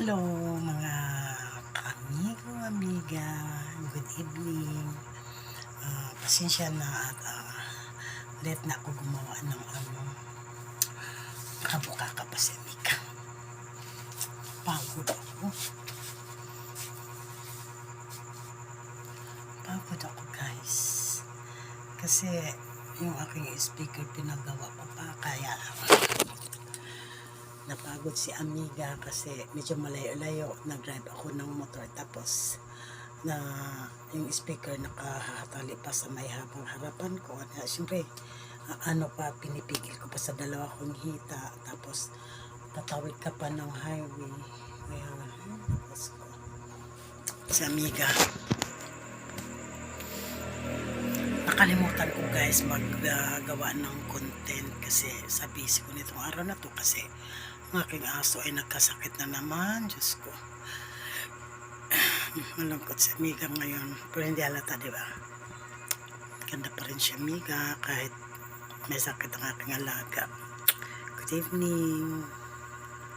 Hello mga kaamigo, amiga, good evening. Pasensya na at late na ako gumawa ng kabuka ka pa si Mika. Pagod ako. Pagod ako guys. Kasi yung aking speaker pinagawa ko pa kaya napagod si amiga kasi medyo malayo-layo, nag-drive ako ng motor tapos na yung speaker nakahatali pa sa may harapan ko. Siyempre ano pa, pinipigil ko pa sa dalawa kong hita tapos tatawid ka pa ng highway. Kaya si amiga nakalimutan ko guys maggawa ng content kasi sa busy ko nitong araw na to kasi ang aking aso ay nagkasakit na naman. Diyos ko, malungkot si amiga ngayon pero hindi halata, diba? Ganda pa rin si amiga kahit may sakit ang aking alaga. Good evening.